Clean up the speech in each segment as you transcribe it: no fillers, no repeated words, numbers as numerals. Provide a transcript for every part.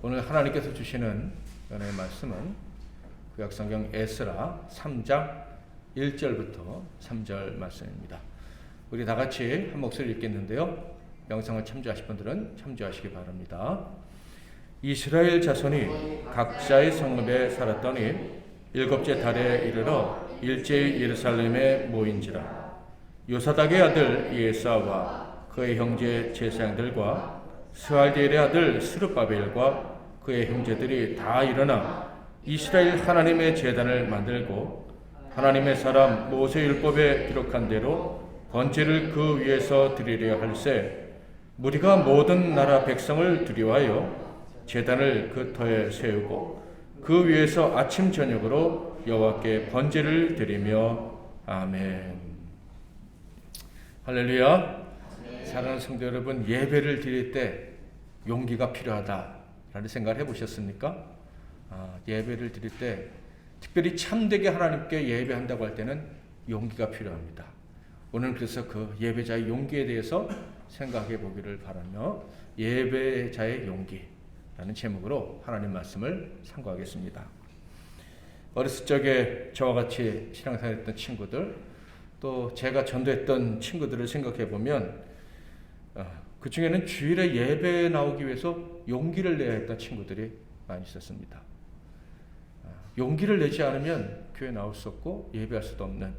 오늘 하나님께서 주시는 은혜의 말씀은 구약성경 에스라 3장 1절부터 3절 말씀입니다. 우리 다 같이 한 목소리 읽겠는데요. 영상을 참조하실 분들은 참조하시기 바랍니다. 이스라엘 자손이 각자의 성읍에 살았더니 일곱째 달에 이르러 일제히 예루살렘에 모인지라. 요사닥의 아들 예사와 그의 형제 제사장들과 스알디엘의 아들 스룹바벨과 그의 형제들이 다 일어나 이스라엘 하나님의 제단을 만들고 하나님의 사람 모세 율법에 기록한 대로 번제를 그 위에서 드리려 할세. 무리가 모든 나라 백성을 두려워하여 제단을 그 터에 세우고 그 위에서 아침 저녁으로 여호와께 번제를 드리며 아멘. 할렐루야. 사랑하는 성도 여러분, 예배를 드릴 때 용기가 필요하다라는 생각을 해보셨습니까? 예배를 드릴 때 특별히 참되게 하나님께 예배한다고 할 때는 용기가 필요합니다. 오늘 그래서 그 예배자의 용기에 대해서 생각해 보기를 바라며 예배자의 용기라는 제목으로 하나님 말씀을 상고하겠습니다. 어렸을 적에 저와 같이 신앙생활했던 친구들, 또 제가 전도했던 친구들을 생각해 보면 그 중에는 주일에 예배에 나오기 위해서 용기를 내야 했던 친구들이 많이 있었습니다. 용기를 내지 않으면 교회 나올 수 없고 예배할 수도 없는,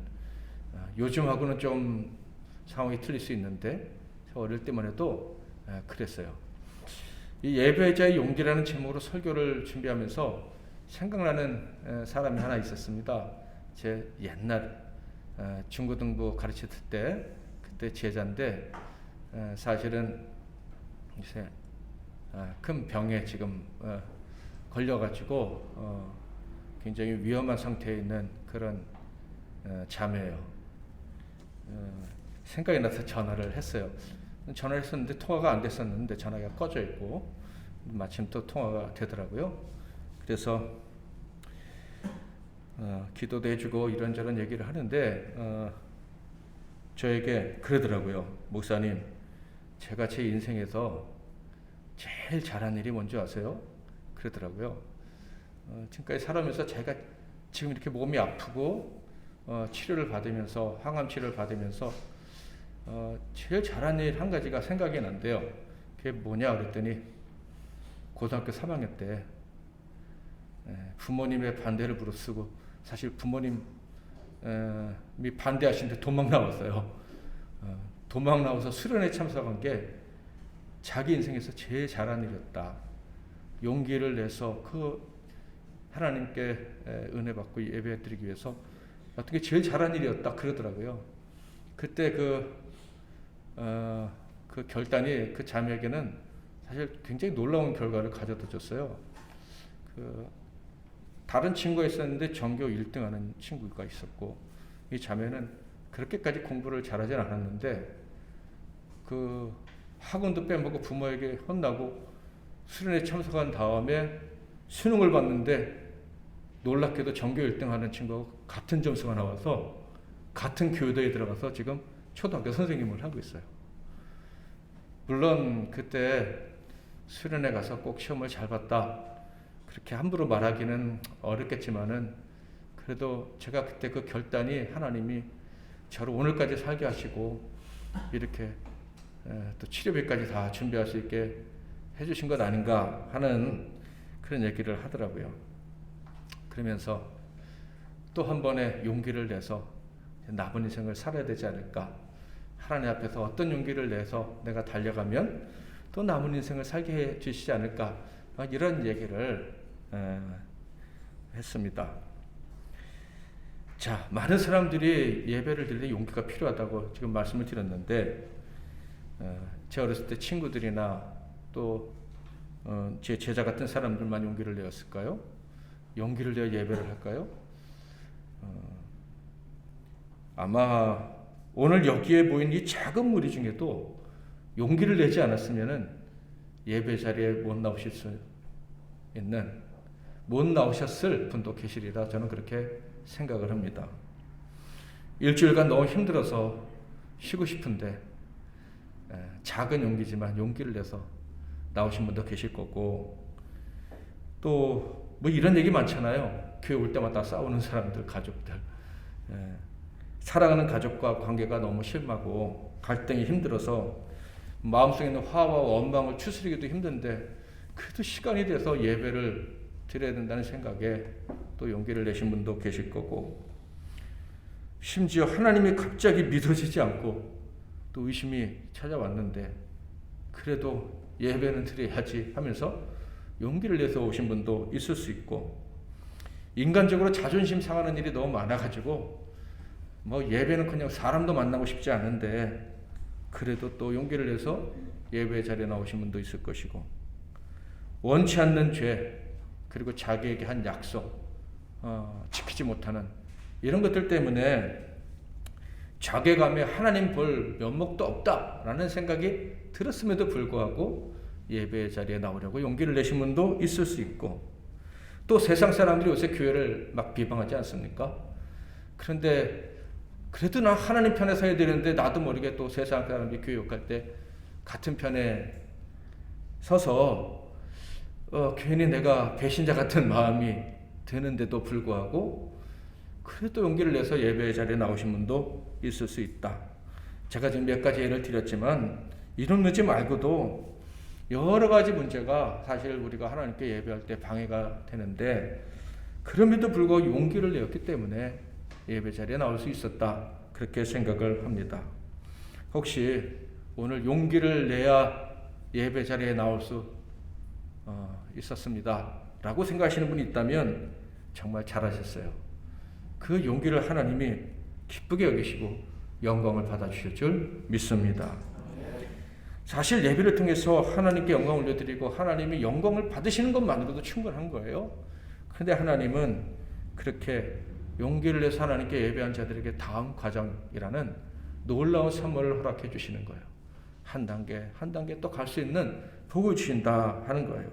요즘하고는 좀 상황이 틀릴 수 있는데 어릴 때만 해도 그랬어요. 이 예배자의 용기라는 제목으로 설교를 준비하면서 생각나는 사람이 하나 있었습니다. 제 옛날 중고등부 가르쳤을 때 그때 제자인데 사실은 이제 큰 병에 지금 걸려가지고 굉장히 위험한 상태에 있는 그런 자매예요. 생각이 나서 전화를 했어요. 전화를 했었는데 통화가 안 됐었는데 전화가 꺼져 있고 마침 또 통화가 되더라고요. 그래서 기도도 해주고 이런저런 얘기를 하는데 저에게 그러더라고요. 목사님, 제가 제 인생에서 제일 잘한 일이 뭔지 아세요? 그러더라고요. 지금까지 살아오면서 제가 지금 이렇게 몸이 아프고 치료를 받으면서 항암 치료를 받으면서 제일 잘한 일 한 가지가 생각이 난대요. 그게 뭐냐 그랬더니 고등학교 3학년 때 부모님의 반대를 무릅쓰고, 사실 부모님이 반대하시는데 도망 나왔어요. 도망 나와서 수련회 참석한 게 자기 인생에서 제일 잘한 일이었다. 용기를 내서 그 하나님께 은혜 받고 예배 드리기 위해서 어떤 게 제일 잘한 일이었다 그러더라고요. 그때 그 결단이 그 자매에게는 사실 굉장히 놀라운 결과를 가져다 줬어요. 다른 친구가 있었는데 전교 1등 하는 친구가 있었고, 이 자매는 그렇게까지 공부를 잘하진 않았는데 그 학원도 빼먹고 부모에게 혼나고 수련회 참석한 다음에 수능을 봤는데 놀랍게도 전교 1등 하는 친구하고 같은 점수가 나와서 같은 교대에 들어가서 지금 초등학교 선생님을 하고 있어요. 물론 그때 수련회 가서 꼭 시험을 잘 봤다 그렇게 함부로 말하기는 어렵겠지만은, 그래도 제가 그때 그 결단이 하나님이 저를 오늘까지 살게 하시고 이렇게 또 치료비까지 다 준비할 수 있게 해주신 것 아닌가 하는 그런 얘기를 하더라고요. 그러면서 또 한 번의 용기를 내서 남은 인생을 살아야 되지 않을까, 하나님 앞에서 어떤 용기를 내서 내가 달려가면 또 남은 인생을 살게 해 주시지 않을까, 이런 얘기를 했습니다. 자, 많은 사람들이 예배를 드릴 때 용기가 필요하다고 지금 말씀을 드렸는데, 제 어렸을 때 친구들이나 또 제 제자 같은 사람들만 용기를 내었을까요? 용기를 내어 예배를 할까요? 아마 오늘 여기에 모인 이 작은 무리 중에도 용기를 내지 않았으면은 예배 자리에 못 나오셨을 분도 계시리라 저는 그렇게 생각을 합니다. 일주일간 너무 힘들어서 쉬고 싶은데 작은 용기지만 용기를 내서 나오신 분도 계실 거고, 또 뭐 이런 얘기 많잖아요. 교회 올 때마다 싸우는 사람들, 가족들. 사랑하는 가족과 관계가 너무 심하고 갈등이 힘들어서 마음속에 있는 화와 원망을 추스리기도 힘든데 그래도 시간이 돼서 예배를 드려야 된다는 생각에 또 용기를 내신 분도 계실 거고, 심지어 하나님이 갑자기 믿어지지 않고 또 의심이 찾아왔는데 그래도 예배는 드려야지 하면서 용기를 내서 오신 분도 있을 수 있고, 인간적으로 자존심 상하는 일이 너무 많아가지고 뭐 예배는 그냥 사람도 만나고 싶지 않은데 그래도 또 용기를 내서 예배 자리에 나오신 분도 있을 것이고, 원치 않는 죄 그리고 자기에게 한 약속 지키지 못하는 이런 것들 때문에 자괴감에 하나님 볼 면목도 없다라는 생각이 들었음에도 불구하고 예배 자리에 나오려고 용기를 내신 분도 있을 수 있고, 또 세상 사람들이 요새 교회를 막 비방하지 않습니까? 그런데 그래도 나 하나님 편에 서야 되는데 나도 모르게 또 세상 사람들이 교회 욕할 때 같은 편에 서서 괜히 내가 배신자 같은 마음이 드는데도 불구하고 그래도 용기를 내서 예배 자리에 나오신 분도 있을 수 있다. 제가 지금 몇 가지 예를 드렸지만 이런 문제 말고도 여러 가지 문제가 사실 우리가 하나님께 예배할 때 방해가 되는데 그럼에도 불구하고 용기를 내었기 때문에 예배 자리에 나올 수 있었다. 그렇게 생각을 합니다. 혹시 오늘 용기를 내야 예배 자리에 나올 수 있었습니다 라고 생각하시는 분이 있다면 정말 잘하셨어요. 그 용기를 하나님이 기쁘게 여기시고 영광을 받아주실 줄 믿습니다. 사실 예배를 통해서 하나님께 영광을 올려드리고 하나님이 영광을 받으시는 것만으로도 충분한 거예요. 그런데 하나님은 그렇게 용기를 내서 하나님께 예배한 자들에게 다음 과정이라는 놀라운 선물을 허락해 주시는 거예요. 한 단계 한 단계 또 갈 수 있는 복을 주신다 하는 거예요.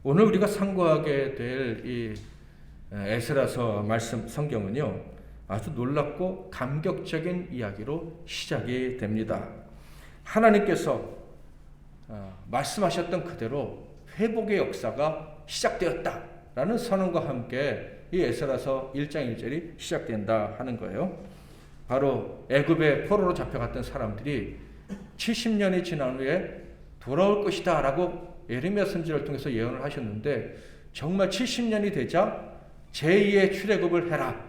오늘 우리가 상고하게 될 이 에스라서 말씀 성경은요, 아주 놀랍고 감격적인 이야기로 시작이 됩니다. 하나님께서 말씀하셨던 그대로 회복의 역사가 시작되었다라는 선언과 함께 이 에스라서 1장 1절이 시작된다 하는 거예요. 바로 애굽의 포로로 잡혀갔던 사람들이 70년이 지난 후에 돌아올 것이다 라고 예레미야 선지자를 통해서 예언을 하셨는데 정말 70년이 되자 제2의 출애굽을 해라.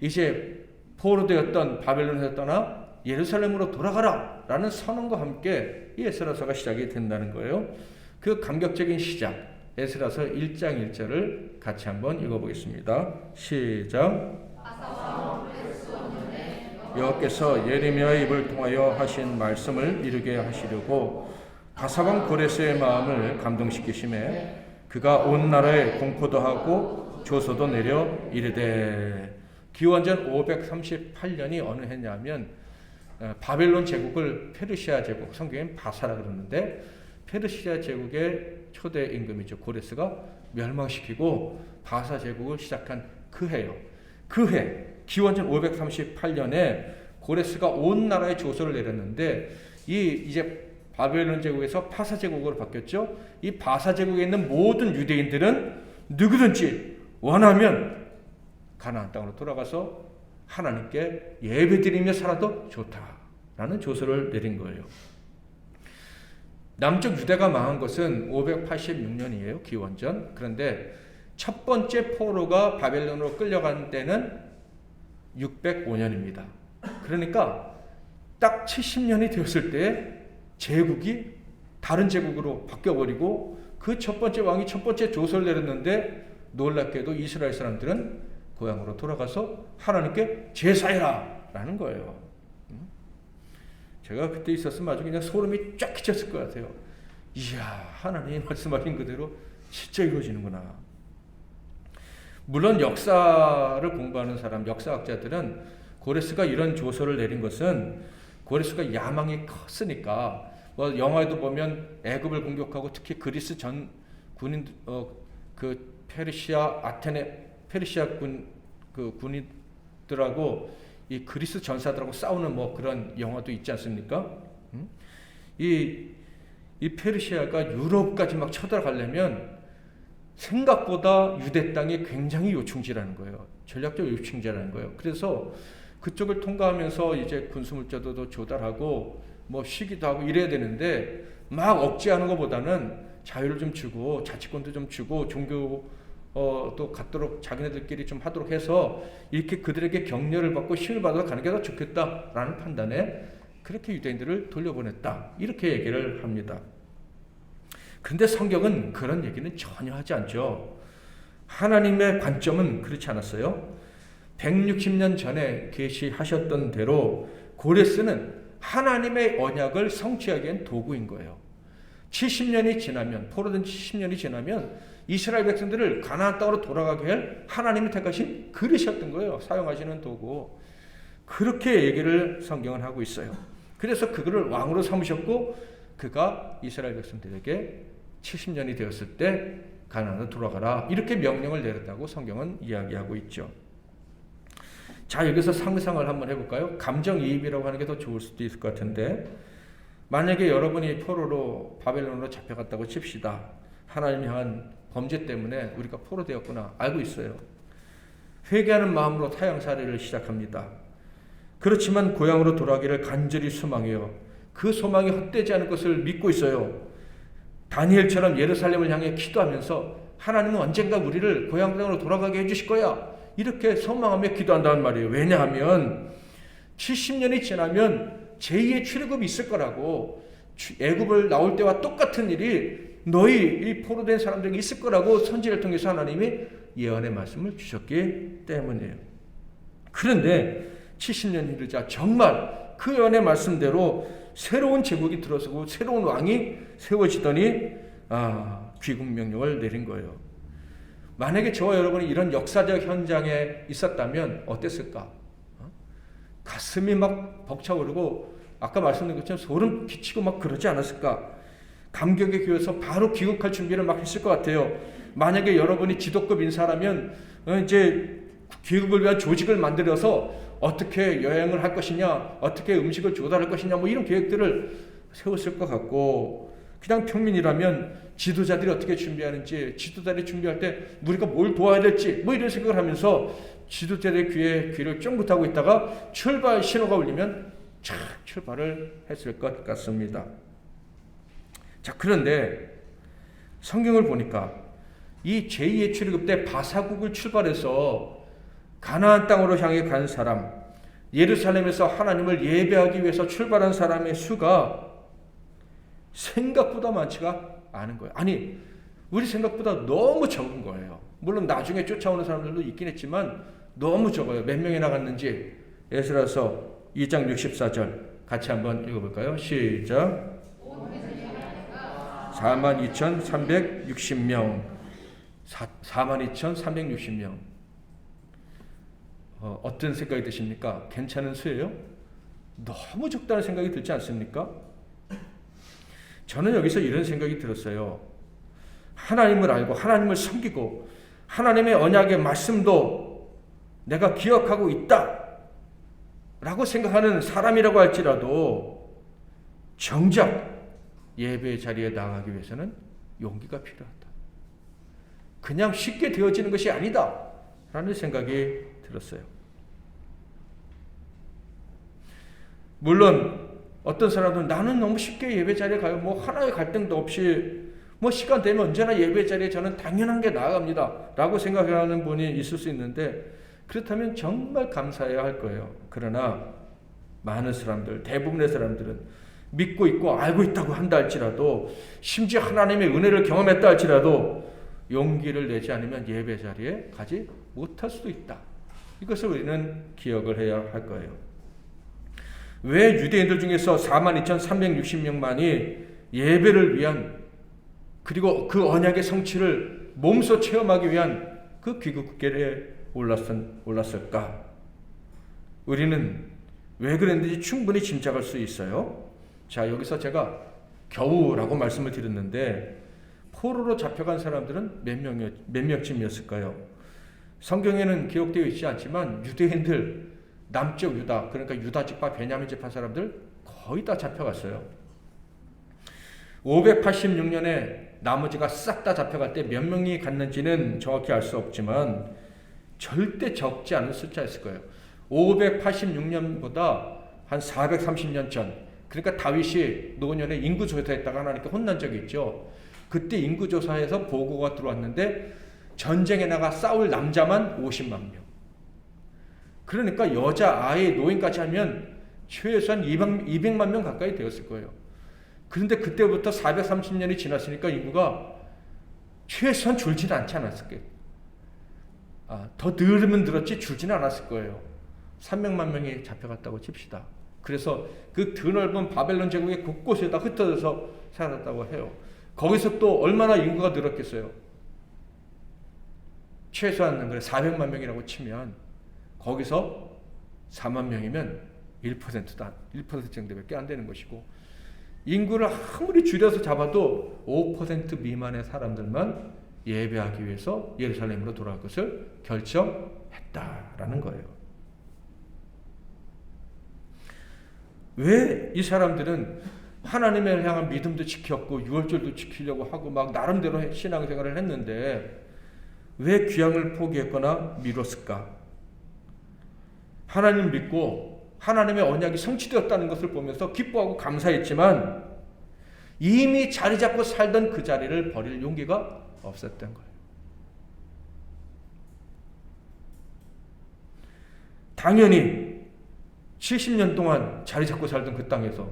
이제 포로되었던 바벨론에서 떠나 예루살렘으로 돌아가라 라는 선언과 함께 이 에스라서가 시작이 된다는 거예요. 그 감격적인 시작, 에스라서 1장 1절을 같이 한번 읽어보겠습니다. 시작. 여호와께서 예레미야의 입을 통하여 하신 말씀을 이루게 하시려고 바사왕 고레스의 마음을 감동시키심에 그가 온 나라에 공포도 하고 조서도 내려 이르되, 기원전 538년이 어느 해냐면 바벨론 제국을 페르시아 제국, 성경엔 바사라 그러는데 페르시아 제국의 초대 임금이죠. 고레스가 멸망시키고 바사 제국을 시작한 그 해요. 그 해 기원전 538년에 고레스가 온 나라에 조서를 내렸는데 이제 바벨론 제국에서 바사 제국으로 바뀌었죠. 이 바사 제국에 있는 모든 유대인들은 누구든지 원하면 가나안 땅으로 돌아가서 하나님께 예배드리며 살아도 좋다라는 조서를 내린 거예요. 남쪽 유대가 망한 것은 586년이에요. 기원전. 그런데 첫 번째 포로가 바벨론으로 끌려간 때는 605년입니다. 그러니까 딱 70년이 되었을 때 제국이 다른 제국으로 바뀌어버리고 그 첫 번째 왕이 첫 번째 조서를 내렸는데 놀랍게도 이스라엘 사람들은 고향으로 돌아가서 하나님께 제사해라 라는 거예요. 제가 그때 있었으면 아주 그냥 소름이 쫙 끼쳤을 것 같아요. 이야, 하나님 말씀하신 그대로 진짜 이루어지는구나. 물론 역사를 공부하는 사람, 역사학자들은 고레스가 이런 조서를 내린 것은 고레스가 야망이 컸으니까, 뭐 영화에도 보면 애굽을 공격하고 특히 그리스 전 군인 그 페르시아 군인들하고 이 그리스 전사들하고 싸우는 뭐 그런 영화도 있지 않습니까? 이 페르시아가 유럽까지 막 쳐들어가려면 생각보다 유대 땅이 굉장히 요충지라는 거예요. 전략적 요충지라는 거예요. 그래서 그쪽을 통과하면서 이제 군수물자도 조달하고 뭐 쉬기도 하고 이래야 되는데 막 억제하는 것보다는 자유를 좀 주고 자치권도 좀 주고 종교 또 갖도록 자기네들끼리 좀 하도록 해서 이렇게 그들에게 격려를 받고 힘을 받아 가는 게 더 좋겠다라는 판단에 그렇게 유대인들을 돌려보냈다. 이렇게 얘기를 합니다. 그런데 성경은 그런 얘기는 전혀 하지 않죠. 하나님의 관점은 그렇지 않았어요. 160년 전에 계시하셨던 대로 고레스는 하나님의 언약을 성취하기엔 도구인 거예요. 70년이 지나면, 포로된 70년이 지나면 이스라엘 백성들을 가나안 땅으로 돌아가게 할 하나님이 택하신 그릇이었던 거예요. 사용하시는 도구. 그렇게 얘기를 성경은 하고 있어요. 그래서 그들을 왕으로 삼으셨고 그가 이스라엘 백성들에게 70년이 되었을 때 가나안으로 돌아가라 이렇게 명령을 내렸다고 성경은 이야기하고 있죠. 자, 여기서 상상을 한번 해볼까요? 감정이입이라고 하는 게 더 좋을 수도 있을 것 같은데 만약에 여러분이 포로로 바벨론으로 잡혀갔다고 칩시다. 하나님 향한 범죄 때문에 우리가 포로되었구나 알고 있어요. 회개하는 마음으로 타향살이를 시작합니다. 그렇지만 고향으로 돌아가기를 간절히 소망해요. 그 소망이 헛되지 않을 것을 믿고 있어요. 다니엘처럼 예루살렘을 향해 기도하면서 하나님은 언젠가 우리를 고향 땅으로 돌아가게 해주실 거야. 이렇게 소망하며 기도한다는 말이에요. 왜냐하면 70년이 지나면 제2의 출애굽이 있을 거라고 애굽을 나올 때와 똑같은 일이 너희 이 포로된 사람들에게 있을 거라고 선지를 통해서 하나님이 예언의 말씀을 주셨기 때문이에요. 그런데 70년이 흐르자 정말 그 예언의 말씀대로 새로운 제국이 들어서고 새로운 왕이 세워지더니 귀국 명령을 내린 거예요. 만약에 저와 여러분이 이런 역사적 현장에 있었다면 어땠을까? 가슴이 막 벅차오르고 아까 말씀드린 것처럼 소름 끼치고 막 그러지 않았을까? 감격에 겨워서 바로 귀국할 준비를 막 했을 것 같아요. 만약에 여러분이 지도급 인사라면 이제 귀국을 위한 조직을 만들어서 어떻게 여행을 할 것이냐, 어떻게 음식을 조달할 것이냐, 뭐 이런 계획들을 세웠을 것 같고, 그냥 평민이라면 지도자들이 어떻게 준비하는지, 지도자들이 준비할 때 우리가 뭘 도와야 될지, 뭐 이런 생각을 하면서 지도자들의 귀를 쫑긋하고 있다가 출발 신호가 울리면 착 출발을 했을 것 같습니다. 자, 그런데 성경을 보니까 이 제2의 출애굽 때 바사국을 출발해서 가나안 땅으로 향해 간 사람, 예루살렘에서 하나님을 예배하기 위해서 출발한 사람의 수가 생각보다 많지가 않은 거예요. 아니, 우리 생각보다 너무 적은 거예요. 물론 나중에 쫓아오는 사람들도 있긴 했지만 너무 적어요. 몇 명이 나갔는지 에스라서 2장 64절 같이 한번 읽어볼까요? 시작. 42,360명 42,360명 어떤 생각이 드십니까? 괜찮은 수예요? 너무 적다는 생각이 들지 않습니까? 저는 여기서 이런 생각이 들었어요. 하나님을 알고 하나님을 섬기고 하나님의 언약의 말씀도 내가 기억하고 있다 라고 생각하는 사람이라고 할지라도 정작 예배의 자리에 나가기 위해서는 용기가 필요하다. 그냥 쉽게 되어지는 것이 아니다 라는 생각이 들었어요. 물론 어떤 사람들은 나는 너무 쉽게 예배 자리에 가요. 뭐 하나의 갈등도 없이 뭐 시간 되면 언제나 예배 자리에 저는 당연한 게 나아갑니다 라고 생각하는 분이 있을 수 있는데 그렇다면 정말 감사해야 할 거예요. 그러나 많은 사람들, 대부분의 사람들은 믿고 있고 알고 있다고 한다 할지라도 심지어 하나님의 은혜를 경험했다 할지라도 용기를 내지 않으면 예배 자리에 가지 못할 수도 있다. 이것을 우리는 기억을 해야 할 거예요. 왜 유대인들 중에서 42,360명만이 예배를 위한 그리고 그 언약의 성취를 몸소 체험하기 위한 그 귀국길에 올랐을까? 우리는 왜 그랬는지 충분히 짐작할 수 있어요. 자, 여기서 제가 겨우라고 말씀을 드렸는데 포로로 잡혀간 사람들은 몇 명쯤이었을까요? 성경에는 기록되어 있지 않지만 유대인들 남쪽 유다, 그러니까 유다 지파, 베냐민 지파 사람들 거의 다 잡혀갔어요. 586년에 나머지가 싹 다 잡혀갈 때 몇 명이 갔는지는 정확히 알 수 없지만 절대 적지 않은 숫자였을 거예요. 586년보다 한 430년 전, 그러니까 다윗이 노년에 인구조사했다가 하나님께 혼난 적이 있죠. 그때 인구조사에서 보고가 들어왔는데 전쟁에 나가 싸울 남자만 50만 명. 그러니까 여자, 아이, 노인까지 하면 최소한 200만 명 가까이 되었을 거예요. 그런데 그때부터 430년이 지났으니까 인구가 최소한 줄지는 않지 않았을 거예요. 더 늘으면 늘었지 줄지는 않았을 거예요. 300만 명이 잡혀갔다고 칩시다. 그래서 그 드넓은 바벨론 제국의 곳곳에다 흩어져서 살았다고 해요. 거기서 또 얼마나 인구가 늘었겠어요. 최소한 400만 명이라고 치면 거기서 4만 명이면 1%다. 1% 정도밖에 안 되는 것이고, 인구를 아무리 줄여서 잡아도 5% 미만의 사람들만 예배하기 위해서 예루살렘으로 돌아갈 것을 결정했다라는 거예요. 왜 이 사람들은 하나님을 향한 믿음도 지켰고 유월절도 지키려고 하고 막 나름대로 신앙생활을 했는데 왜 귀향을 포기했거나 미뤘을까? 하나님 믿고 하나님의 언약이 성취되었다는 것을 보면서 기뻐하고 감사했지만 이미 자리 잡고 살던 그 자리를 버릴 용기가 없었던 거예요. 당연히 70년 동안 자리 잡고 살던 그 땅에서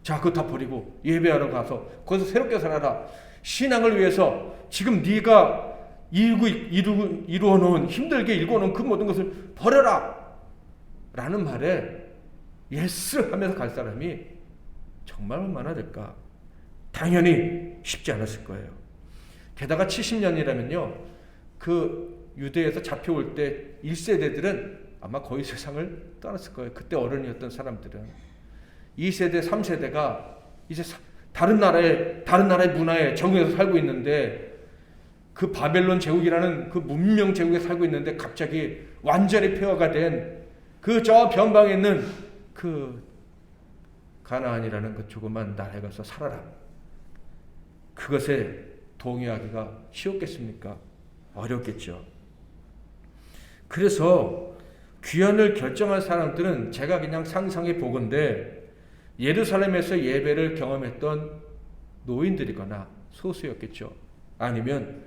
자, 그거 다 버리고 예배하러 가서 거기서 새롭게 살아라. 신앙을 위해서 지금 네가 이루어 놓은, 힘들게 일궈 놓은 그 모든 것을 버려라 라는 말에 예스 하면서 갈 사람이 정말 얼마나 될까? 당연히 쉽지 않았을 거예요. 게다가 70년이라면요, 그 유대에서 잡혀올 때 1세대들은 아마 거의 세상을 떠났을 거예요. 그때 어른이었던 사람들은. 2세대, 3세대가 이제 다른 나라의 문화에 적응해서 살고 있는데, 그 바벨론 제국이라는 그 문명 제국에 살고 있는데 갑자기 완전히 폐허가 된 그 저 변방에 있는 그 가나안이라는 그 조그만 나라에 가서 살아라. 그것에 동의하기가 쉬웠겠습니까? 어렵겠죠. 그래서 귀환을 결정한 사람들은 제가 그냥 상상해 보건대 예루살렘에서 예배를 경험했던 노인들이거나 소수였겠죠. 아니면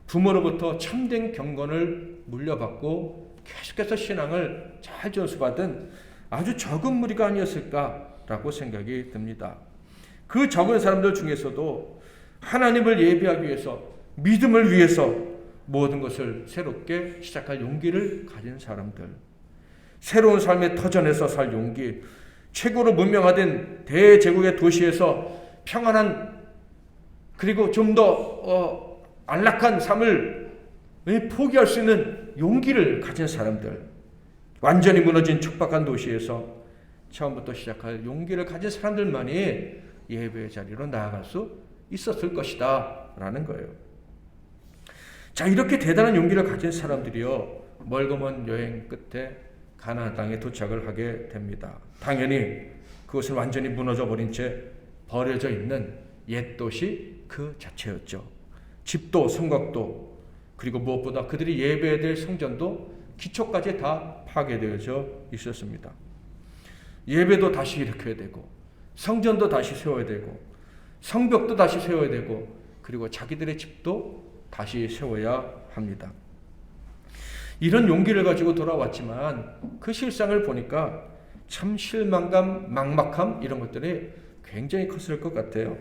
부모로부터 참된 경건을 물려받고 계속해서 신앙을 잘 전수받은 아주 적은 무리가 아니었을까라고 생각이 듭니다. 그 적은 사람들 중에서도 하나님을 예배하기 위해서, 믿음을 위해서 모든 것을 새롭게 시작할 용기를 가진 사람들, 새로운 삶의 터전에서 살 용기, 최고로 문명화된 대제국의 도시에서 평안한, 그리고 좀 더 안락한 삶을 포기할 수 있는 용기를 가진 사람들, 완전히 무너진 척박한 도시에서 처음부터 시작할 용기를 가진 사람들만이 예배의 자리로 나아갈 수 있었을 것이다 라는 거예요. 자, 이렇게 대단한 용기를 가진 사람들이요, 멀고 먼 여행 끝에 가나안 땅에 도착을 하게 됩니다. 당연히 그것은 완전히 무너져 버린 채 버려져 있는 옛 도시 그 자체였죠. 집도 성곽도, 그리고 무엇보다 그들이 예배해야 될 성전도 기초까지 다 파괴되어져 있었습니다. 예배도 다시 일으켜야 되고, 성전도 다시 세워야 되고, 성벽도 다시 세워야 되고, 그리고 자기들의 집도 다시 세워야 합니다. 이런 용기를 가지고 돌아왔지만 그 실상을 보니까 참 실망감, 막막함 이런 것들이 굉장히 컸을 것 같아요.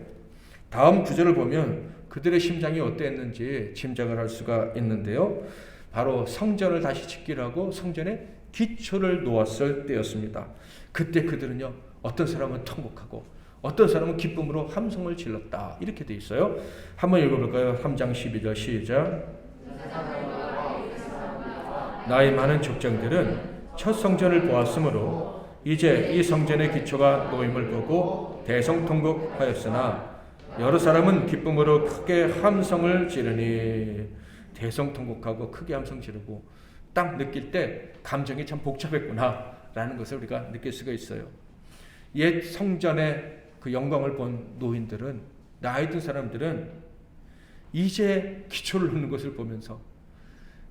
다음 구절을 보면 그들의 심장이 어땠는지 짐작을 할 수가 있는데요. 바로 성전을 다시 짓기라고 성전에 기초를 놓았을 때였습니다. 그때 그들은요, 어떤 사람은 통곡하고 어떤 사람은 기쁨으로 함성을 질렀다, 이렇게 돼 있어요. 한번 읽어볼까요? 3장 12절 시작. 나이 많은 족장들은 첫 성전을 보았으므로 이제 이 성전의 기초가 놓임을 보고 대성통곡하였으나 여러 사람은 기쁨으로 크게 함성을 지르니. 대성통곡하고 크게 함성 지르고, 딱 느낄 때 감정이 참 복잡했구나 라는 것을 우리가 느낄 수가 있어요. 옛 성전의 그 영광을 본 노인들은, 나이 든 사람들은 이제 기초를 놓는 것을 보면서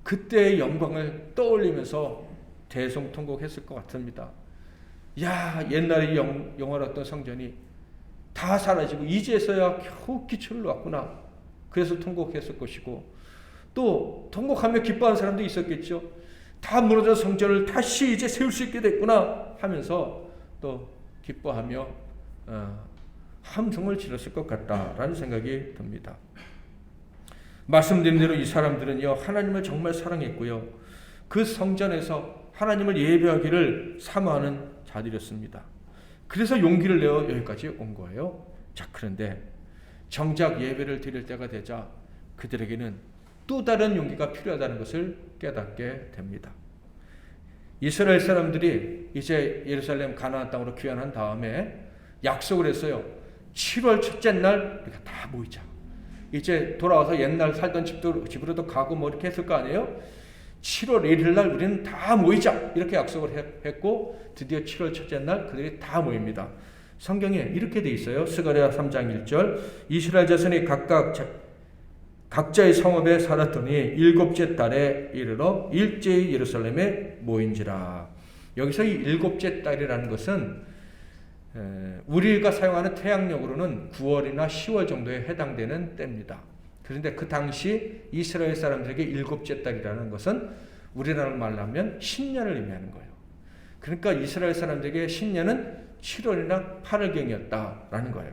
그때의 영광을 떠올리면서 대성통곡했을 것 같습니다. 야, 옛날에 영원했던 성전이 다 사라지고 이제서야 겨우 기초를 놓았구나. 그래서 통곡했을 것이고, 또 통곡하며 기뻐하는 사람도 있었겠죠. 다 무너진 성전을 다시 이제 세울 수 있게 됐구나 하면서 또 기뻐하며 함성을 질렀을 것 같다라는 생각이 듭니다. 말씀드린 대로 이 사람들은요, 하나님을 정말 사랑했고요, 그 성전에서 하나님을 예배하기를 사모하는 자들이었습니다. 그래서 용기를 내어 여기까지 온 거예요. 자, 그런데 정작 예배를 드릴 때가 되자 그들에게는 또 다른 용기가 필요하다는 것을 깨닫게 됩니다. 이스라엘 사람들이 이제 예루살렘 가나안 땅으로 귀환한 다음에 약속을 했어요. 7월 첫째 날 우리가 다 모이자. 이제 돌아와서 옛날 살던 집으로도 가고 뭐 이렇게 했을 거 아니에요? 7월 1일 날 우리는 다 모이자 이렇게 약속을 했고, 드디어 7월 첫째 날 그들이 다 모입니다. 성경에 이렇게 돼 있어요. 스가랴 3장 1절, 이스라엘 자손이 각자의 성읍에 살았더니 일곱째 달에 이르러 일제히 예루살렘에 모인지라. 여기서 이 일곱째 달이라는 것은 우리가 사용하는 태양력으로는 9월이나 10월 정도에 해당되는 때입니다. 그런데 그 당시 이스라엘 사람들에게 일곱째 달이라는 것은 우리나라 말로 하면 신년을 의미하는 거예요. 그러니까 이스라엘 사람들에게 신년은 7월이나 8월경이었다라는 거예요.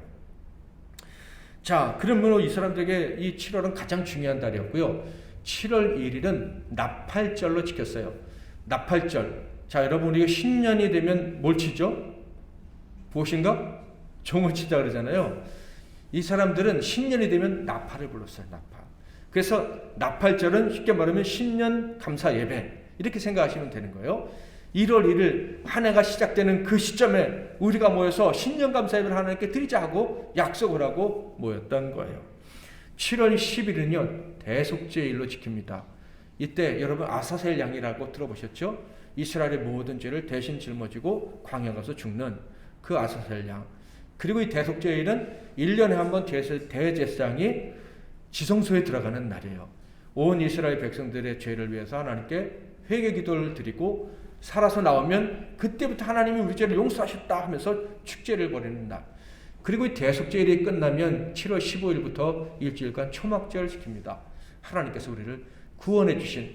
자, 그러므로 이 사람들에게 이 7월은 가장 중요한 달이었고요. 7월 1일은 나팔절로 지켰어요. 나팔절. 자, 여러분, 우리가 신년이 되면 뭘 치죠? 무엇인가? 종을 치자 그러잖아요. 이 사람들은 신년이 되면 나팔을 불렀어요. 나팔. 그래서 나팔절은 쉽게 말하면 신년 감사 예배 이렇게 생각하시면 되는 거예요. 1월 1일 한 해가 시작되는 그 시점에 우리가 모여서 신년 감사 예배를 하나님께 드리자 하고 약속을 하고 모였던 거예요. 7월 10일은요 대속죄일로 지킵니다. 이때 여러분 아사셀 양이라고 들어보셨죠? 이스라엘의 모든 죄를 대신 짊어지고 광야 가서 죽는 그 아사셀 양. 그리고 이 대속죄일은 1년에 한 번 대제사장이 지성소에 들어가는 날이에요. 온 이스라엘 백성들의 죄를 위해서 하나님께 회개 기도를 드리고 살아서 나오면 그때부터 하나님이 우리 죄를 용서하셨다 하면서 축제를 벌이는 날. 그리고 이 대속죄일이 끝나면 7월 15일부터 일주일간 초막절을 지킵니다. 하나님께서 우리를 구원해 주신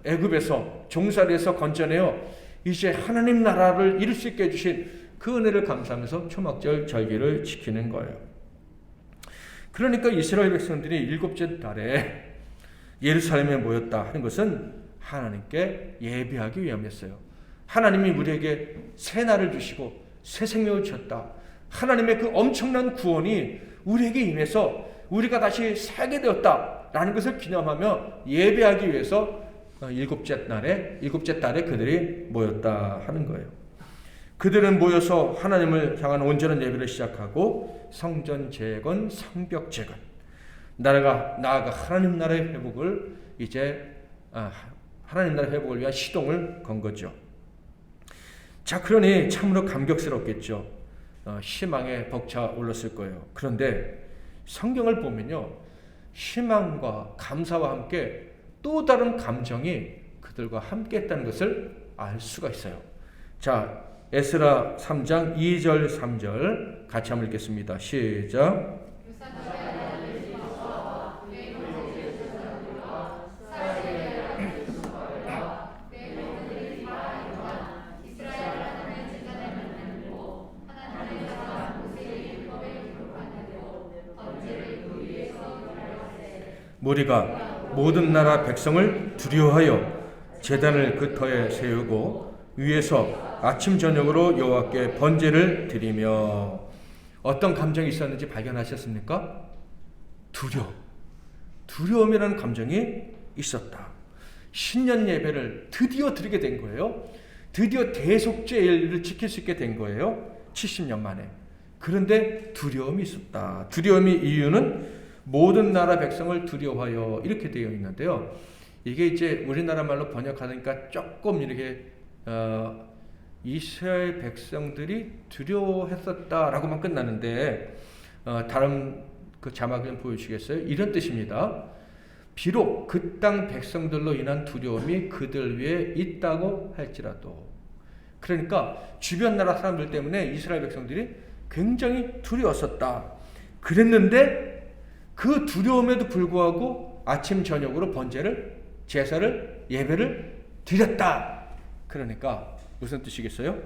애굽에서 종살이에서 건져내어 이제 하나님 나라를 이룰 수 있게 해주신 그 은혜를 감사하면서 초막절 절기를 지키는 거예요. 그러니까 이스라엘 백성들이 일곱째 달에 예루살렘에 모였다 하는 것은 하나님께 예배하기 위함이었어요. 하나님이 우리에게 새 날을 주시고 새 생명을 주셨다. 하나님의 그 엄청난 구원이 우리에게 임해서 우리가 다시 살게 되었다라는 것을 기념하며 예배하기 위해서 일곱째 달에 그들이 모였다 하는 거예요. 그들은 모여서 하나님을 향한 온전한 예배를 시작하고 성전 재건, 성벽 재건, 나아가 하나님 나라의 회복을 하나님 나라의 회복을 위한 시동을 건 거죠. 자, 그러니 참으로 감격스럽겠죠. 희망에 벅차 올랐을 거예요. 그런데 성경을 보면요, 희망과 감사와 함께 또 다른 감정이 그들과 함께 했다는 것을 알 수가 있어요. 자, 에스라 3장 2절 3절 같이 한번 읽겠습니다. 시작. 무리가 모든 나라 백성을 두려워하여 제단을 그 터에 세우고 위에서 아침 저녁으로 여호와께 번제를 드리며. 어떤 감정이 있었는지 발견하셨습니까? 두려움이라는 감정이 있었다. 신년 예배를 드디어 드리게 된 거예요. 드디어 대속죄일을 지킬 수 있게 된 거예요. 70년 만에. 그런데 두려움이 있었다. 두려움의 이유는 모든 나라 백성을 두려워하여 이렇게 되어 있는데요. 이게 이제 우리나라 말로 번역하니까 조금 이렇게 이스라엘 백성들이 두려워했었다라고만 끝나는데 다른 그 자막 좀 보여주시겠어요? 이런 뜻입니다. 비록 그 땅 백성들로 인한 두려움이 그들 위에 있다고 할지라도. 그러니까 주변 나라 사람들 때문에 이스라엘 백성들이 굉장히 두려웠었다. 그랬는데 그 두려움에도 불구하고 아침 저녁으로 번제를, 제사를, 예배를 드렸다. 그러니까 무슨 뜻이겠어요?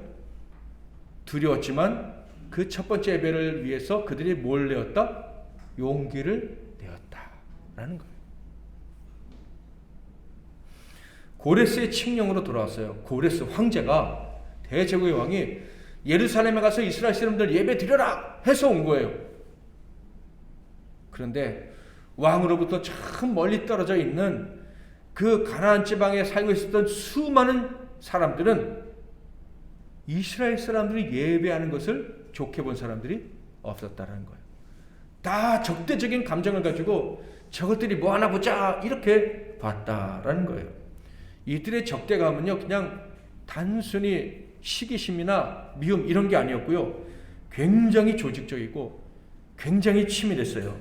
두려웠지만 그 첫 번째 예배를 위해서 그들이 뭘 내었다? 용기를 내었다라는 거예요. 고레스의 칙령으로 돌아왔어요. 고레스 황제가, 대제국의 왕이 예루살렘에 가서 이스라엘 사람들 예배 드려라 해서 온 거예요. 그런데 왕으로부터 참 멀리 떨어져 있는 그 가나안 지방에 살고 있었던 수많은 사람들은 이스라엘 사람들이 예배하는 것을 좋게 본 사람들이 없었다는 거예요. 다 적대적인 감정을 가지고 저것들이 뭐 하나 보자 이렇게 봤다라는 거예요. 이들의 적대감은요, 그냥 단순히 시기심이나 미움 이런 게 아니었고요. 굉장히 조직적이고 굉장히 치밀했어요.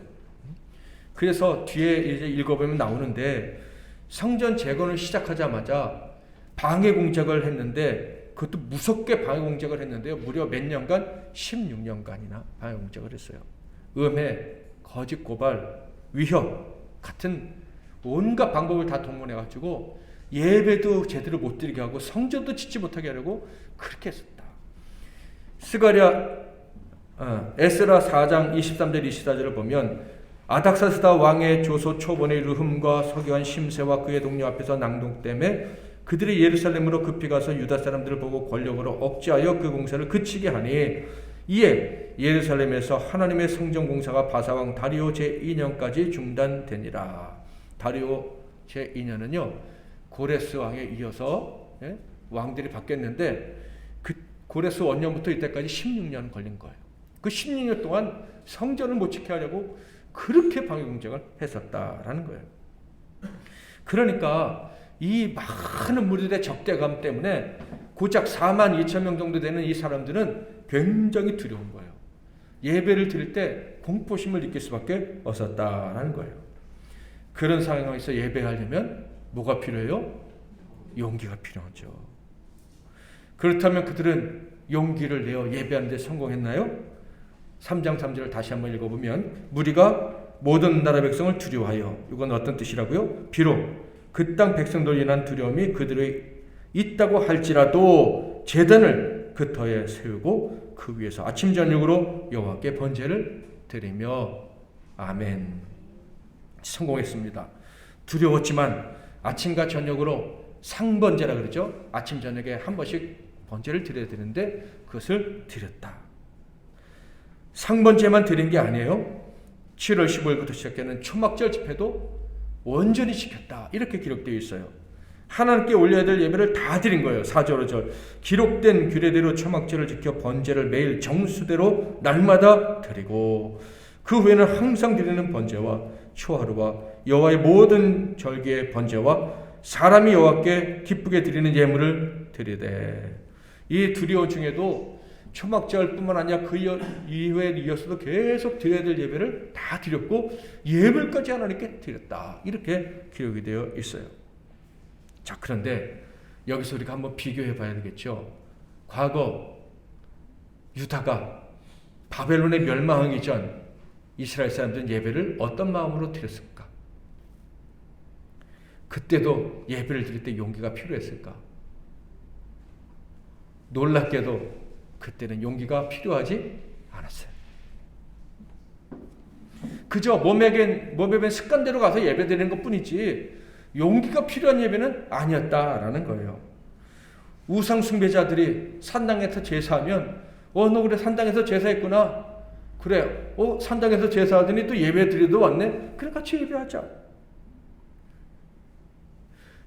그래서 뒤에 이제 읽어보면 나오는데 성전 재건을 시작하자마자 방해 공작을 했는데 그것도 무섭게 방해 공작을 했는데요. 무려 몇 년간? 16년간이나 방해 공작을 했어요. 음해, 거짓 고발, 위협 같은 온갖 방법을 다 동원해가지고 예배도 제대로 못 드리게 하고 성전도 짓지 못하게 하려고 그렇게 했었다. 에스라 4장 23절 24절을 보면 아닥사스다 왕의 조소 초본의 르흠과 서기관 심세와 그의 동료 앞에서 낭독되매 그들이 예루살렘으로 급히 가서 유다 사람들을 보고 권력으로 억제하여 그 공사를 그치게 하니 이에 예루살렘에서 하나님의 성전 공사가 바사왕 다리오 제2년까지 중단되니라. 다리오 제2년은요 고레스 왕에 이어서 왕들이 바뀌었는데 그 고레스 원년부터 이때까지 16년 걸린 거예요. 그 16년 동안 성전을 못 지켜 하려고 그렇게 방해 공작을 했었다라는 거예요. 그러니까 이 많은 무리들의 적대감 때문에 고작 4만 2천 명 정도 되는 이 사람들은 굉장히 두려운 거예요. 예배를 드릴 때 공포심을 느낄 수밖에 없었다라는 거예요. 그런 상황에서 예배하려면 뭐가 필요해요? 용기가 필요하죠. 그렇다면 그들은 용기를 내어 예배하는 데 성공했나요? 3장 3절을 다시 한번 읽어보면 무리가 모든 나라 백성을 두려워하여, 이건 어떤 뜻이라고요? 비록 그 땅 백성들로 인한 두려움이 그들의 있다고 할지라도 제단을 그 터에 세우고 그 위에서 아침 저녁으로 여호와께 번제를 드리며 아멘. 성공했습니다. 두려웠지만 아침과 저녁으로 상번제라 그러죠. 아침 저녁에 한 번씩 번제를 드려야 되는데 그것을 드렸다. 상번제만 드린 게 아니에요. 7월 15일부터 시작되는 초막절 집회도 온전히 지켰다. 이렇게 기록되어 있어요. 하나님께 올려야 될 예배를 다 드린 거예요. 4절 5절 기록된 규례대로 초막절을 지켜 번제를 매일 정수대로 날마다 드리고 그 후에는 항상 드리는 번제와 초하루와 여호와의 모든 절기의 번제와 사람이 여호와께 기쁘게 드리는 예물을 드리되. 이 두려움 중에도 초막절뿐만 아니라 그 이후에 이어서도 계속 드려야 될 예배를 다 드렸고 예물까지 하나님께 드렸다. 이렇게 기록이 되어 있어요. 자, 그런데 여기서 우리가 한번 비교해 봐야 되겠죠. 과거 유다가 바벨론에 멸망하기 전 이스라엘 사람들은 예배를 어떤 마음으로 드렸을까? 그때도 예배를 드릴 때 용기가 필요했을까? 놀랍게도 그때는 용기가 필요하지 않았어요. 그저 몸에 밴 습관대로 가서 예배 드리는 것뿐이지 용기가 필요한 예배는 아니었다라는 거예요. 우상 숭배자들이 산당에서 제사하면 너 그래 산당에서 제사했구나. 그래 산당에서 제사하더니 또 예배 드리도 왔네. 그래 같이 예배하자.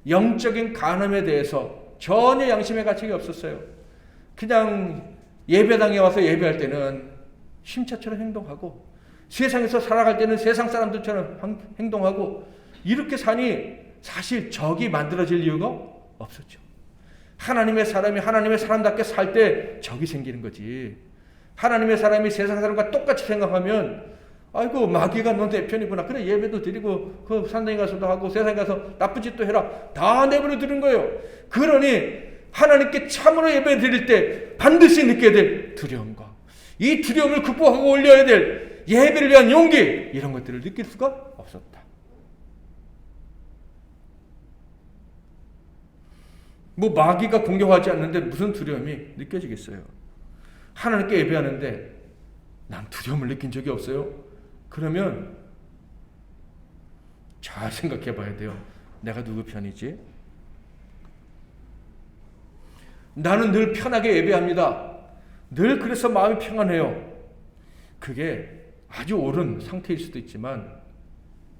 영적인 간음에 대해서 전혀 양심의 가책이 없었어요. 그냥 예배당에 와서 예배할 때는 심차처럼 행동하고 세상에서 살아갈 때는 세상 사람들처럼 행동하고 이렇게 사니 사실 적이 만들어질 이유가 없었죠. 하나님의 사람이 하나님의 사람답게 살 때 적이 생기는 거지. 하나님의 사람이 세상 사람과 똑같이 생각하면 아이고 마귀가 너 내 편이구나. 그래 예배도 드리고 그 산당에 가서도 하고 세상에 가서 나쁜 짓도 해라. 다 내버려 두는 거예요. 그러니 하나님께 참으로 예배 드릴 때 반드시 느껴야 될 두려움과 이 두려움을 극복하고 올려야 될 예배를 위한 용기, 이런 것들을 느낄 수가 없었다. 뭐 마귀가 공격하지 않는데 무슨 두려움이 느껴지겠어요? 하나님께 예배하는데 난 두려움을 느낀 적이 없어요. 그러면 잘 생각해 봐야 돼요. 내가 누구 편이지? 나는 늘 편하게 예배합니다. 늘 그래서 마음이 평안해요. 그게 아주 옳은 상태일 수도 있지만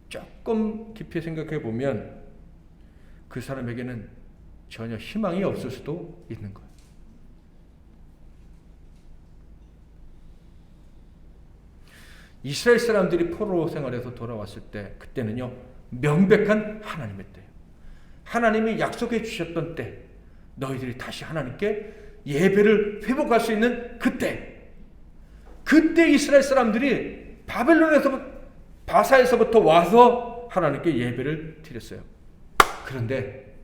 조금 깊이 생각해 보면 그 사람에게는 전혀 희망이 없을 수도 있는 거예요. 이스라엘 사람들이 포로 생활에서 돌아왔을 때, 그때는요 명백한 하나님의 때예요. 하나님이 약속해 주셨던 때, 너희들이 다시 하나님께 예배를 회복할 수 있는 그때 이스라엘 사람들이 바사에서부터 와서 하나님께 예배를 드렸어요. 그런데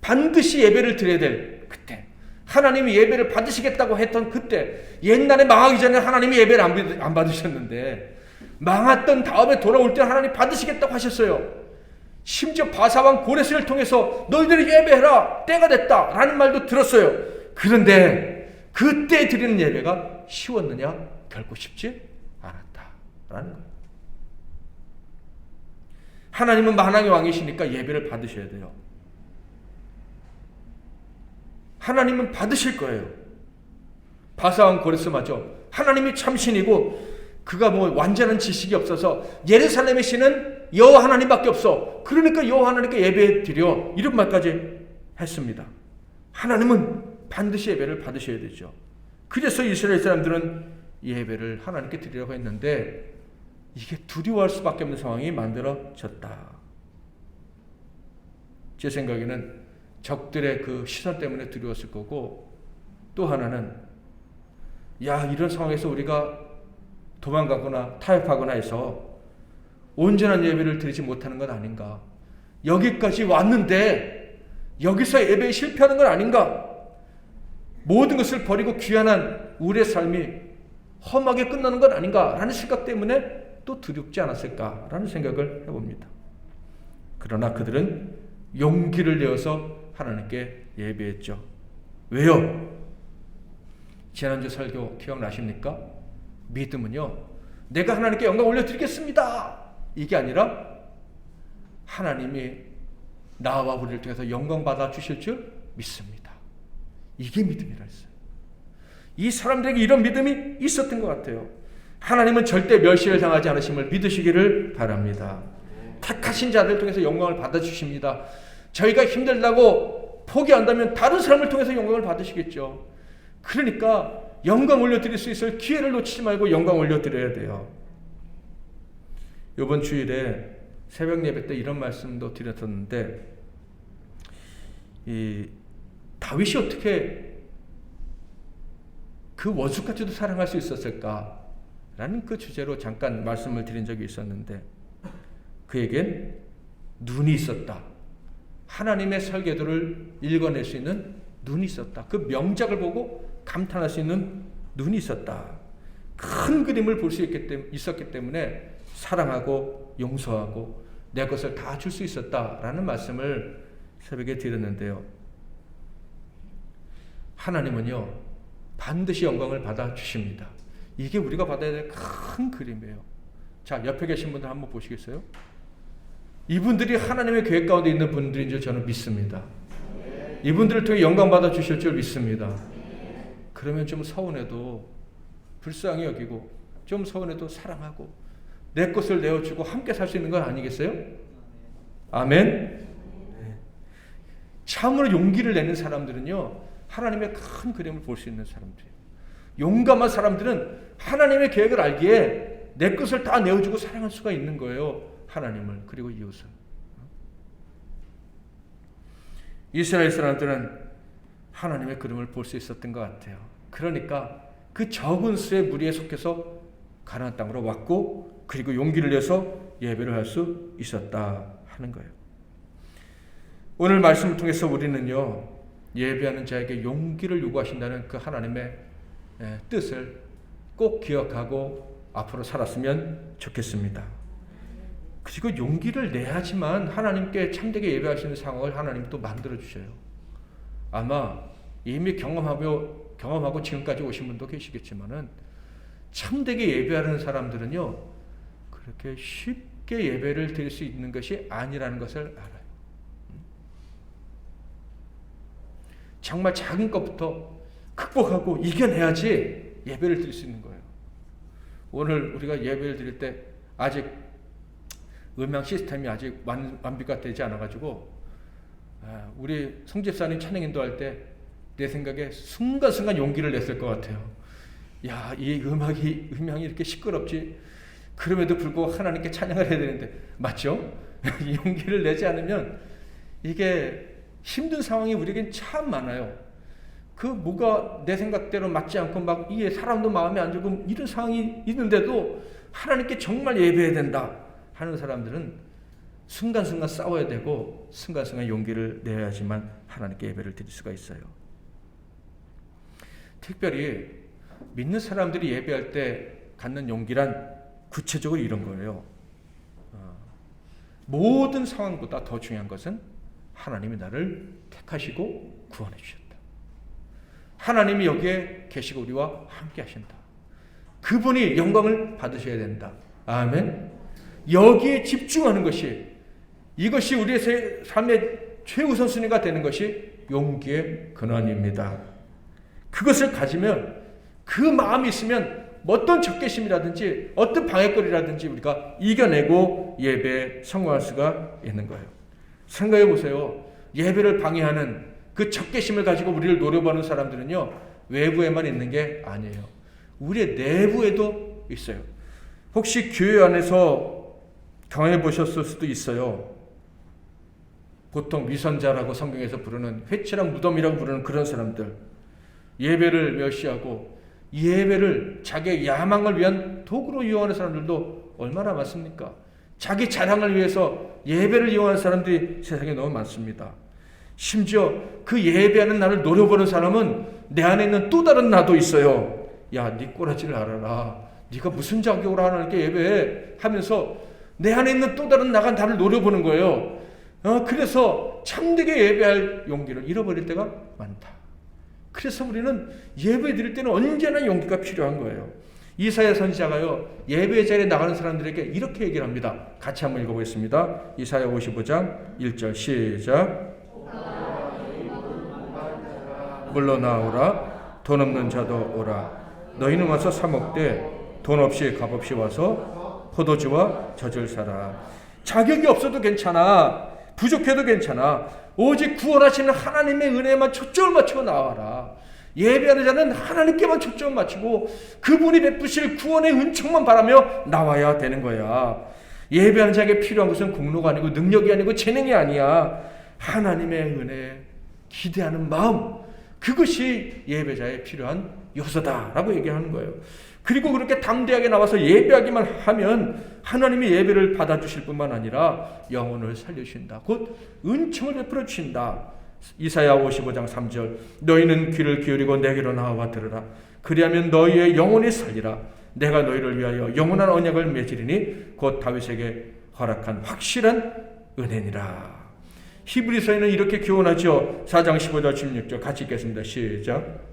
반드시 예배를 드려야 될 그때, 하나님이 예배를 받으시겠다고 했던 그때, 옛날에 망하기 전에 하나님이 예배를 안 받으셨는데 망했던 다음에 돌아올 때 하나님 받으시겠다고 하셨어요. 심지어 바사왕 고레스를 통해서 너희들이 예배해라, 때가 됐다 라는 말도 들었어요. 그런데 그때 드리는 예배가 쉬웠느냐? 결코 쉽지 않았다라는 거예요. 하나님은 만왕의 왕이시니까 예배를 받으셔야 돼요. 하나님은 받으실 거예요. 바사왕 고레스마저 하나님이 참신이고 그가 뭐 완전한 지식이 없어서 예루살렘의 신은 여호와 하나님밖에 없어. 그러니까 여호와 하나님께 예배 드려. 이런 말까지 했습니다. 하나님은 반드시 예배를 받으셔야 되죠. 그래서 이스라엘 사람들은 예배를 하나님께 드리려고 했는데 이게 두려워할 수밖에 없는 상황이 만들어졌다. 제 생각에는 적들의 그 시선 때문에 두려웠을 거고, 또 하나는 야, 이런 상황에서 우리가 도망가거나 타협하거나 해서 온전한 예배를 드리지 못하는 건 아닌가. 여기까지 왔는데 여기서 예배에 실패하는 건 아닌가. 모든 것을 버리고 귀환한 우리의 삶이 험하게 끝나는 건 아닌가 라는 생각 때문에 또 두렵지 않았을까라는 생각을 해봅니다. 그러나 그들은 용기를 내어서 하나님께 예배했죠. 왜요? 지난주 설교 기억나십니까? 믿음은요, 내가 하나님께 영광 올려드리겠습니다 이게 아니라 하나님이 나와 우리를 통해서 영광 받아 주실 줄 믿습니다. 이게 믿음이라 했어요. 이 사람들에게 이런 믿음이 있었던 것 같아요. 하나님은 절대 멸시를 당하지 않으심을 믿으시기를 바랍니다. 택하신 자들 통해서 영광을 받아주십니다. 저희가 힘들다고 포기한다면 다른 사람을 통해서 영광을 받으시겠죠. 그러니까 영광 올려드릴 수 있을 기회를 놓치지 말고 영광 올려드려야 돼요. 이번 주일에 새벽 예배 때 이런 말씀도 드렸었는데, 이 다윗이 어떻게 그 원수까지도 사랑할 수 있었을까라는 그 주제로 잠깐 말씀을 드린 적이 있었는데, 그에겐 눈이 있었다. 하나님의 설계도를 읽어낼 수 있는 눈이 있었다. 그 명작을 보고 감탄할 수 있는 눈이 있었다. 큰 그림을 볼 수 있었기 때문에 사랑하고 용서하고 내 것을 다 줄 수 있었다라는 말씀을 새벽에 드렸는데요. 하나님은요, 반드시 영광을 받아 주십니다. 이게 우리가 받아야 될 큰 그림이에요. 자, 옆에 계신 분들 한번 보시겠어요? 이분들이 하나님의 계획 가운데 있는 분들인 줄 저는 믿습니다. 이분들을 통해 영광 받아 주실 줄 믿습니다. 그러면 좀 서운해도 불쌍히 여기고, 좀 서운해도 사랑하고 내 것을 내어주고 함께 살 수 있는 건 아니겠어요? 아멘. 참으로 용기를 내는 사람들은요, 하나님의 큰 그림을 볼 수 있는 사람들이에요. 용감한 사람들은 하나님의 계획을 알기에 내 것을 다 내어주고 사랑할 수가 있는 거예요. 하나님을, 그리고 이웃을. 이스라엘 사람들은 하나님의 그림을 볼 수 있었던 것 같아요. 그러니까 그 적은 수의 무리에 속해서 가나안 땅으로 왔고, 그리고 용기를 내서 예배를 할 수 있었다 하는 거예요. 오늘 말씀을 통해서 우리는요, 예배하는 자에게 용기를 요구하신다는 그 하나님의 뜻을 꼭 기억하고 앞으로 살았으면 좋겠습니다. 그리고 용기를 내야지만 하나님께 참되게 예배하시는 상황을 하나님 또 만들어 주셔요. 아마 이미 경험하고 지금까지 오신 분도 계시겠지만은 참되게 예배하는 사람들은요, 그렇게 쉽게 예배를 드릴 수 있는 것이 아니라는 것을 알아요. 정말 작은 것부터 극복하고 이겨내야지 예배를 드릴 수 있는 거예요. 오늘 우리가 예배를 드릴 때 아직 음향 시스템이 아직 완비가 되지 않아가지고 우리 송집사님 찬양 인도할 때 내 생각에 순간순간 용기를 냈을 것 같아요. 야, 이 음향이 이렇게 시끄럽지? 그럼에도 불구하고 하나님께 찬양을 해야 되는데, 맞죠? 용기를 내지 않으면 이게 힘든 상황이 우리에겐 참 많아요. 그 뭐가 내 생각대로 맞지 않고 막 이게 사람도 마음에 안 들고 이런 상황이 있는데도 하나님께 정말 예배해야 된다 하는 사람들은 순간순간 싸워야 되고 순간순간 용기를 내야지만 하나님께 예배를 드릴 수가 있어요. 특별히 믿는 사람들이 예배할 때 갖는 용기란 구체적으로 이런 거예요. 모든 상황보다 더 중요한 것은 하나님이 나를 택하시고 구원해 주셨다. 하나님이 여기에 계시고 우리와 함께 하신다. 그분이 영광을 받으셔야 된다. 아멘. 여기에 집중하는 것이, 이것이 우리의 삶의 최우선순위가 되는 것이 용기의 근원입니다. 그것을 가지면, 그 마음이 있으면 어떤 적개심이라든지 어떤 방해거리라든지 우리가 이겨내고 예배에 성공할 수가 있는 거예요. 생각해 보세요. 예배를 방해하는 그 적개심을 가지고 우리를 노려보는 사람들은요, 외부에만 있는 게 아니에요. 우리의 내부에도 있어요. 혹시 교회 안에서 경험해 보셨을 수도 있어요. 보통 위선자라고 성경에서 부르는, 회칠한 무덤이라고 부르는 그런 사람들, 예배를 멸시하고 예배를 자기의 야망을 위한 도구로 이용하는 사람들도 얼마나 많습니까? 자기 자랑을 위해서 예배를 이용하는 사람들이 세상에 너무 많습니다. 심지어 그 예배하는 나를 노려보는 사람은 내 안에 있는 또 다른 나도 있어요. 야, 네 꼬라지를 알아라. 네가 무슨 자격으로 하나님께 예배해? 하면서 내 안에 있는 또 다른 나가 나를 노려보는 거예요. 그래서 참되게 예배할 용기를 잃어버릴 때가 많다. 그래서 우리는 예배 드릴 때는 언제나 용기가 필요한 거예요. 이사야 선지자가요, 예배 자리에 나가는 사람들에게 이렇게 얘기를 합니다. 같이 한번 읽어보겠습니다. 이사야 55장 1절 시작. 물러나오라. 돈 없는 자도 오라. 너희는 와서 사 먹되 돈 없이 값없이 와서 포도주와 젖을 사라. 자격이 없어도 괜찮아. 부족해도 괜찮아. 오직 구원하시는 하나님의 은혜에만 초점을 맞추고 나와라. 예배하는 자는 하나님께만 초점을 맞추고 그분이 베푸실 구원의 은총만 바라며 나와야 되는 거야. 예배하는 자에게 필요한 것은 공로가 아니고 능력이 아니고 재능이 아니야. 하나님의 은혜에 기대하는 마음, 그것이 예배자에 필요한 요소다라고 얘기하는 거예요. 그리고 그렇게 담대하게 나와서 예배하기만 하면 하나님이 예배를 받아주실 뿐만 아니라 영혼을 살려주신다. 곧 은총을 베풀어 주신다. 이사야 55장 3절 너희는 귀를 기울이고 내게로 나와 들으라. 그리하면 너희의 영혼이 살리라. 내가 너희를 위하여 영원한 언약을 맺으리니 곧 다윗에게 허락한 확실한 은혜니라. 히브리서에는 이렇게 교훈하죠. 4장 15절 16절 같이 읽겠습니다. 시작.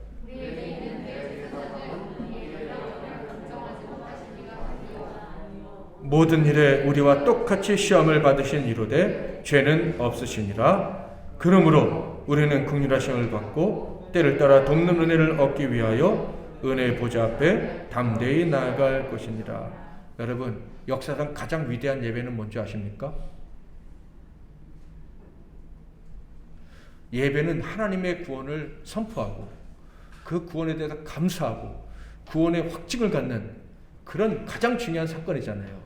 모든 일에 우리와 똑같이 시험을 받으신 이로되 죄는 없으시니라. 그러므로 우리는 긍휼하심을 받고 때를 따라 돕는 은혜를 얻기 위하여 은혜의 보좌 앞에 담대히 나아갈 것이니라. 여러분, 역사상 가장 위대한 예배는 뭔지 아십니까? 예배는 하나님의 구원을 선포하고 그 구원에 대해서 감사하고 구원의 확증을 갖는 그런 가장 중요한 사건이잖아요.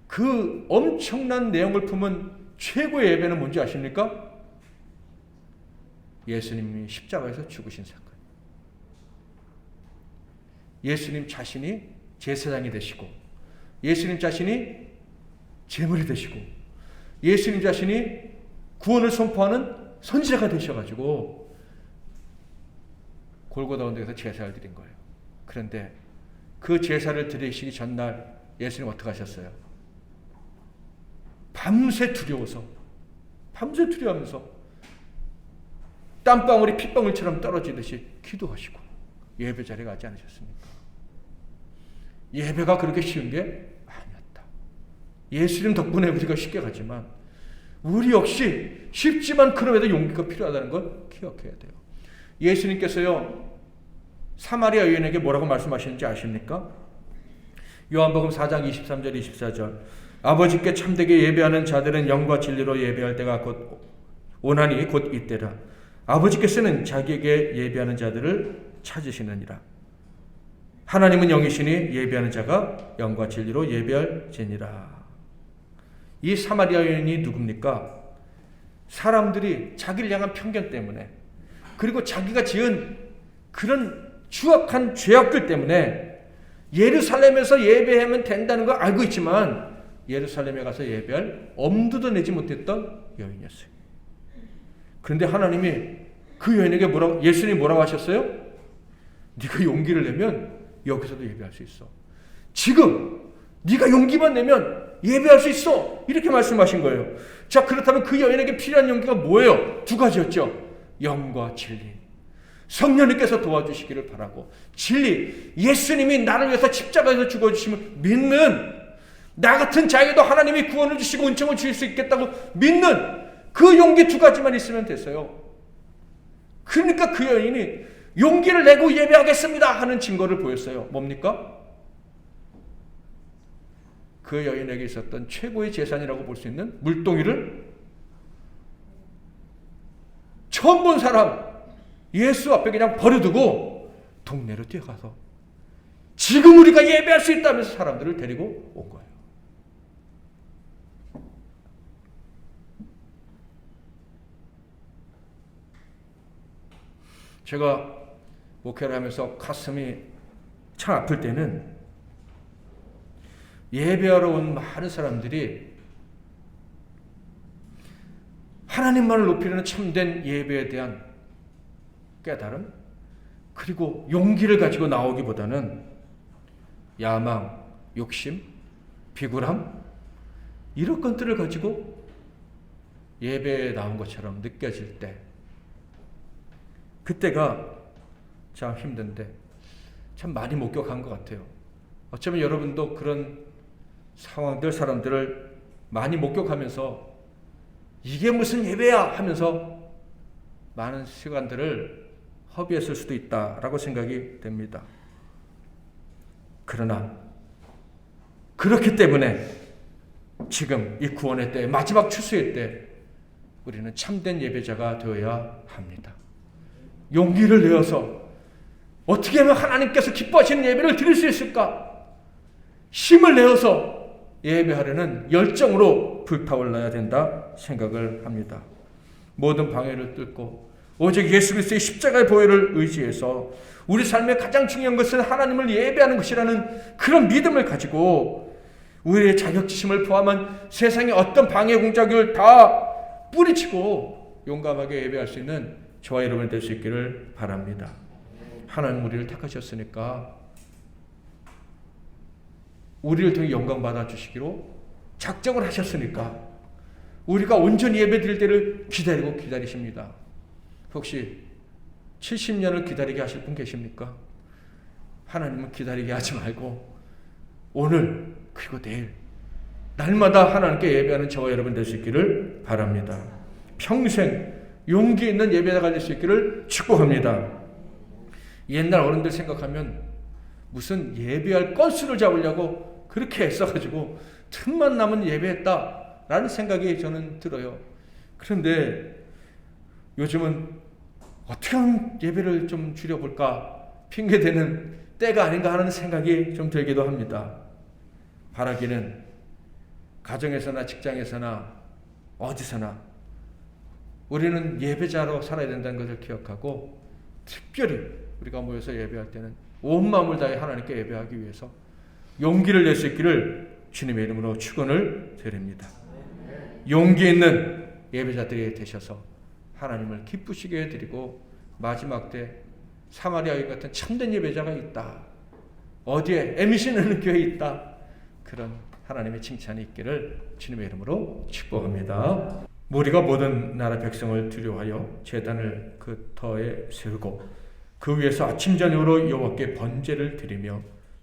그 엄청난 내용을 품은 최고의 예배는 뭔지 아십니까? 예수님이 십자가에서 죽으신 사건. 예수님 자신이 제사장이 되시고 예수님 자신이 제물이 되시고 예수님 자신이 구원을 선포하는 선지자가 되셔가지고 골고다 언덕에서 제사를 드린 거예요. 그런데 그 제사를 드리시기 전날 예수님 어떻게 하셨어요? 밤새 두려워하면서 땀방울이 핏방울처럼 떨어지듯이 기도하시고 예배 자리에 가지 않으셨습니까? 예배가 그렇게 쉬운 게 아니었다. 예수님 덕분에 우리가 쉽게 가지만 우리 역시 쉽지만 그럼에도 용기가 필요하다는 걸 기억해야 돼요. 예수님께서요 사마리아 여인에게 뭐라고 말씀하시는지 아십니까? 요한복음 4장 23절 24절 아버지께 참되게 예배하는 자들은 영과 진리로 예배할 때가 곧 오나니 곧 이때라. 아버지께서는 자기에게 예배하는 자들을 찾으시느니라. 하나님은 영이시니 예배하는 자가 영과 진리로 예배할지니라. 이 사마리아 여인이 누굽니까? 사람들이 자기를 향한 편견 때문에 그리고 자기가 지은 그런 추악한 죄악들 때문에 예루살렘에서 예배하면 된다는 걸 알고 있지만 예루살렘에 가서 예배할 엄두도 내지 못했던 여인이었어요. 그런데 하나님이 그 여인에게 예수님이 뭐라고 하셨어요? 네가 용기를 내면 여기서도 예배할 수 있어. 지금 네가 용기만 내면 예배할 수 있어. 이렇게 말씀하신 거예요. 자, 그렇다면 그 여인에게 필요한 용기가 뭐예요? 두 가지였죠. 영과 진리. 성령님께서 도와주시기를 바라고 진리, 예수님이 나를 위해서 십자가에서 죽어주시면 믿는 나 같은 자에게도 하나님이 구원을 주시고 은총을 주실 수 있겠다고 믿는 그 용기 두 가지만 있으면 됐어요. 그러니까 그 여인이 용기를 내고 예배하겠습니다 하는 증거를 보였어요. 뭡니까? 그 여인에게 있었던 최고의 재산이라고 볼 수 있는 물동이를 처음 본 사람 예수 앞에 그냥 버려두고 동네로 뛰어가서 지금 우리가 예배할 수 있다면서 사람들을 데리고 온 거예요. 제가 목회를 하면서 가슴이 참 아플 때는 예배하러 온 많은 사람들이 하나님만을 높이려는 참된 예배에 대한 깨달음 그리고 용기를 가지고 나오기보다는 야망, 욕심, 비굴함 이런 것들을 가지고 예배에 나온 것처럼 느껴질 때 그때가 참 힘든데 참 많이 목격한 것 같아요. 어쩌면 여러분도 그런 상황들, 사람들을 많이 목격하면서 이게 무슨 예배야 하면서 많은 시간들을 허비했을 수도 있다라고 생각이 됩니다. 그러나 그렇기 때문에 지금 이 구원의 때, 마지막 추수의 때 우리는 참된 예배자가 되어야 합니다. 용기를 내어서 어떻게 하면 하나님께서 기뻐하시는 예배를 드릴 수 있을까? 힘을 내어서 예배하려는 열정으로 불타올라야 된다 생각을 합니다. 모든 방해를 뚫고 오직 예수 그리스도의 십자가의 보혈을 의지해서 우리 삶의 가장 중요한 것은 하나님을 예배하는 것이라는 그런 믿음을 가지고 우리의 자격지심을 포함한 세상의 어떤 방해 공작을 다 뿌리치고 용감하게 예배할 수 있는 저와 여러분이 될 수 있기를 바랍니다. 하나님 우리를 택하셨으니까 우리를 통해 영광 받아주시기로 작정을 하셨으니까 우리가 온전히 예배 드릴 때를 기다리십니다. 혹시 70년을 기다리게 하실 분 계십니까? 하나님은 기다리게 하지 말고 오늘 그리고 내일 날마다 하나님께 예배하는 저와 여러분 될 수 있기를 바랍니다. 평생 용기 있는 예배자가 될 수 있기를 축복합니다. 옛날 어른들 생각하면 무슨 예배할 건수를 잡으려고 그렇게 애써가지고 틈만 나면 예배했다라는 생각이 저는 들어요. 그런데 요즘은 어떻게 하면 예배를 좀 줄여볼까 핑계대는 때가 아닌가 하는 생각이 좀 들기도 합니다. 바라기는 가정에서나 직장에서나 어디서나 우리는 예배자로 살아야 된다는 것을 기억하고 특별히 우리가 모여서 예배할 때는 온 마음을 다해 하나님께 예배하기 위해서 용기를 낼 수 있기를 주님의 이름으로 축원을 드립니다. 용기 있는 예배자들이 되셔서 하나님을 기쁘시게 해드리고 마지막 때 사마리아 여인 같은 참된 예배자가 있다. 어디에 MBC는 교회에 있다. 그런 하나님의 칭찬이 있기를 주님의 이름으로 축복합니다. 우리가 모든 나라 백성을 두려워하여 제단을 그 터에 세우고 그 위에서 아침 저녁으로 여호와께 번제를 드리며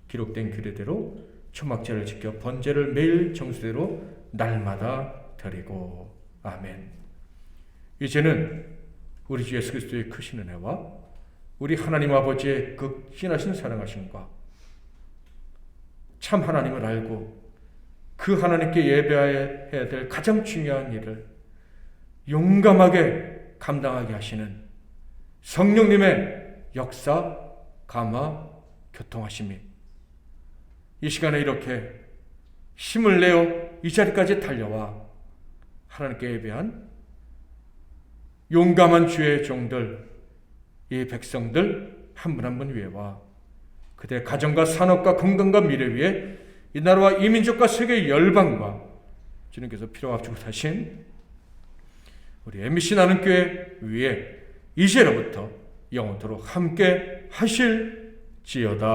기록된 규례대로 초막제를 지켜 번제를 매일 정수대로 날마다 드리고. 아멘. 이제는 우리 주 예수 그리스도의 크신 은혜와 우리 하나님 아버지의 극진하신 사랑하심과 참 하나님을 알고 그 하나님께 예배해야 될 가장 중요한 일을 용감하게 감당하게 하시는 성령님의 역사, 감화, 교통하심이 이 시간에 이렇게 힘을 내어 이 자리까지 달려와 하나님께 예배한 용감한 주의 종들, 이 백성들 한 분 한 분 위에와 그들의 가정과 산업과 건강과 미래 위에 이 나라와 이 민족과 세계 열방과 주님께서 필요가 합주고 하신 우리 MBC 나는 교회 위에 이제로부터 영원토록 함께 하실지어다.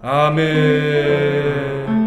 아멘.